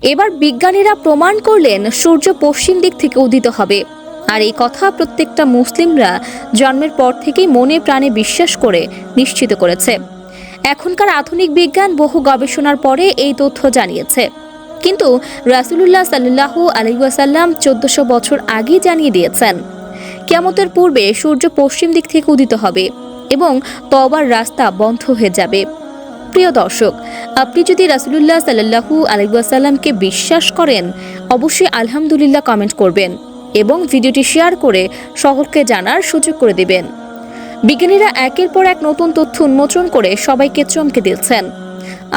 এবার বিজ্ঞানীরা প্রমাণ করলেন সূর্য পশ্চিম দিক থেকে উদিত হবে। আর এই কথা প্রত্যেকটা মুসলিমরা জন্মের পর থেকেই মনে প্রাণে বিশ্বাস করে নিশ্চিত করেছে। এখনকার আধুনিক বিজ্ঞান বহু গবেষণার পরে এই তথ্য জানিয়েছে, কিন্তু রাসূলুল্লাহ সাল্লাল্লাহু আলাইহি ওয়াসাল্লাম 1400 বছর আগেই জানিয়ে দিয়েছেন কিয়ামতের পূর্বে সূর্য পশ্চিম দিক থেকে উদিত হবে এবং তওবার রাস্তা বন্ধ হয়ে যাবে। প্রিয় দর্শক, আপনি যদি রাসূলুল্লাহ সাল্লাল্লাহু আলাইহি ওয়াসাল্লামকে বিশ্বাস করেন, অবশ্যই আলহামদুলিল্লাহ কমেন্ট করবেন এবং ভিডিওটি শেয়ার করে সকলকে জানার সুযোগ করে দিবেন। বিজ্ঞানীরা একের পর এক নতুন তথ্য উন্মোচন করে সবাইকে চমকে দিচ্ছেন।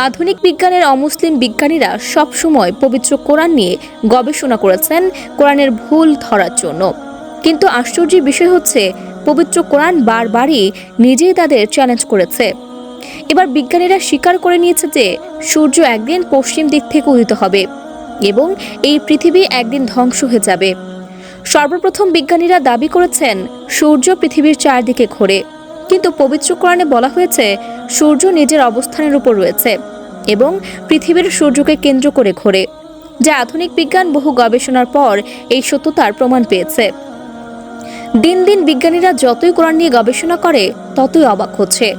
আধুনিক বিজ্ঞানের অমুসলিম বিজ্ঞানীরা সবসময় পবিত্র কোরআন নিয়ে গবেষণা করেছেন কোরআনের ভুল ধরার জন্য, কিন্তু আশ্চর্যের বিষয় হচ্ছে পবিত্র কোরআন বারবারই নিজেই তাদের চ্যালেঞ্জ করেছে। এবার বিজ্ঞানীরা স্বীকার করে নিয়েছে যে সূর্য একদিন পশ্চিম দিক থেকে উদিত হবে এবং এই পৃথিবী একদিন ধ্বংস হয়ে যাবে। সর্বপ্রথম বিজ্ঞানীরা দাবি করেছেন সূর্য পৃথিবীর চারদিকে ঘোরে, কিন্তু পবিত্র কোরআনে বলা হয়েছে সূর্য নিজের অবস্থানের উপর রয়েছে এবং পৃথিবীর সূর্যকে কেন্দ্র করে ঘোরে, যা আধুনিক বিজ্ঞান বহু গবেষণার পর এই সত্যতার প্রমাণ পেয়েছে। দিন দিন বিজ্ঞানীরা যতই কোরআন নিয়ে গবেষণা করে ততই অবাক হচ্ছে।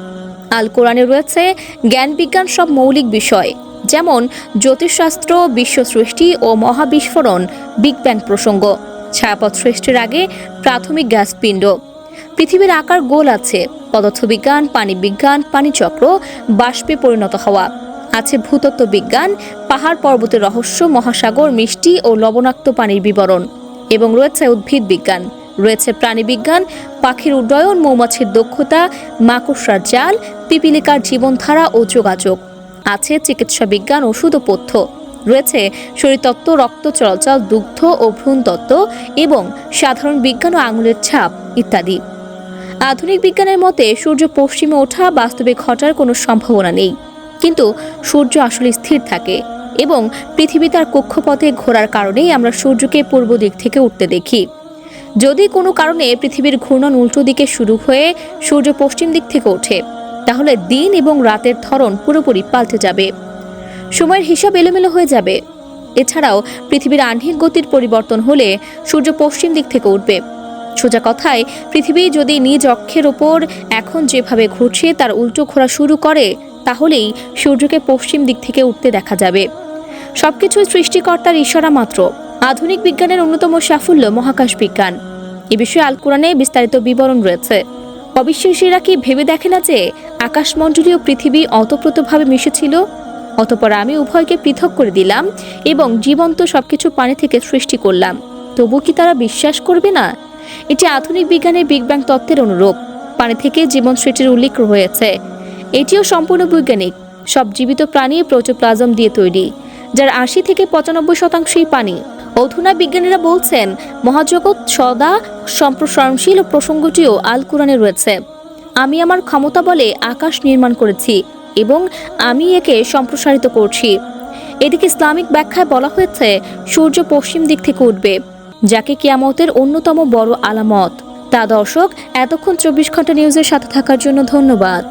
আল কোরআনে রয়েছে জ্ঞান বিজ্ঞান সব মৌলিক বিষয়, যেমন জ্যোতিষশাস্ত্র, বিশ্ব সৃষ্টি ও মহাবিস্ফোরণ, বিগ ব্যাং প্রসঙ্গ, ছায়াপথ সৃষ্টির আগে প্রাথমিক গ্যাস পিণ্ড, পৃথিবীর আকার গোল আছে, পদার্থবিজ্ঞান, পানি বিজ্ঞান, পানিচক্র, বাষ্পে পরিণত হওয়া আছে, ভূতত্ত্ব বিজ্ঞান, পাহাড় পর্বতের রহস্য, মহাসাগর, মিষ্টি ও লবণাক্ত পানির বিবরণ, এবং রয়েছে উদ্ভিদ বিজ্ঞান, রয়েছে প্রাণীবিজ্ঞান, পাখির উড্ডয়ন, মৌমাছির দক্ষতা, মাকড়সার জাল, পিপিলিকার জীবনধারা ও যোগাযোগ, আছে চিকিৎসা বিজ্ঞান, ওষুধ ও পথ্য, রয়েছে শরীরতত্ত্ব, রক্ত চলাচল, দুগ্ধ ও ভ্রূণতত্ত্ব এবং সাধারণ বিজ্ঞান ও আঙুলের ছাপ ইত্যাদি। আধুনিক বিজ্ঞানের মতে সূর্য পশ্চিমে ওঠা বাস্তবে ঘটার কোনো সম্ভাবনা নেই, কিন্তু সূর্য আসলে স্থির থাকে এবং পৃথিবী তার কক্ষপথে ঘোরার কারণেই আমরা সূর্যকে পূর্ব দিক থেকে উঠতে দেখি। যদি কোনো কারণে পৃথিবীর ঘূর্ণন উল্টো দিকে শুরু হয়ে সূর্য পশ্চিম দিক থেকে ওঠে, তাহলে দিন এবং রাতের ধরন পুরোপুরি পাল্টে যাবে, সময়ের হিসাব এলোমেলো হয়ে যাবে। এছাড়াও পৃথিবীর আহ্নিক গতির পরিবর্তন হলে সূর্য পশ্চিম দিক থেকে উঠবে। সোজা কথায়, পৃথিবী যদি নিজ অক্ষের ওপর এখন যেভাবে ঘুরছে তার উল্টো ঘোরা শুরু করে, তাহলেই সূর্যকে পশ্চিম দিক থেকে উঠতে দেখা যাবে। সবকিছু সৃষ্টিকর্তার ইশারা মাত্র। আধুনিক বিজ্ঞানের অন্যতম সাফল্য মহাকাশ বিজ্ঞান। এ বিষয়ে আল কোরআনে বিস্তারিত বিবরণ রয়েছে। অবিশ্বাসীরা কি ভেবে দেখে না যে আকাশমণ্ডলীয় পৃথিবী অতপ্রতভাবে মিশেছিল? অতঃপর আমি উভয়কে পৃথক করে দিলাম এবং জীবন্ত সবকিছু পানি থেকে সৃষ্টি করলাম। তবু কি তারা বিশ্বাস করবে না? এটি আধুনিক বিজ্ঞানের বিগ ব্যাং তত্ত্বের অনুরূপ। পানি থেকে জীবন সৃষ্টির উল্লেখ রয়েছে। এটিও সম্পূর্ণ বৈজ্ঞানিক। সব জীবিত প্রাণী প্রোটোপ্লাজম দিয়ে তৈরি, যার 80 থেকে 95% পানি। অধুনা বিজ্ঞানীরা বলছেন মহাজগৎ সদা সম্প্রসারণশীল প্রসঙ্গটিও আল কোরআনে রয়েছে। আমি আমার ক্ষমতা বলে আকাশ নির্মাণ করেছি এবং আমি একে সম্প্রসারিত করছি। এদিকে ইসলামিক ব্যাখ্যায় বলা হয়েছে সূর্য পশ্চিম দিক থেকে উঠবে, যাকে কিয়ামতের অন্যতম বড় আলামত। তা দর্শক, এতক্ষণ 24 ঘন্টা নিউজের সাথে থাকার জন্য ধন্যবাদ।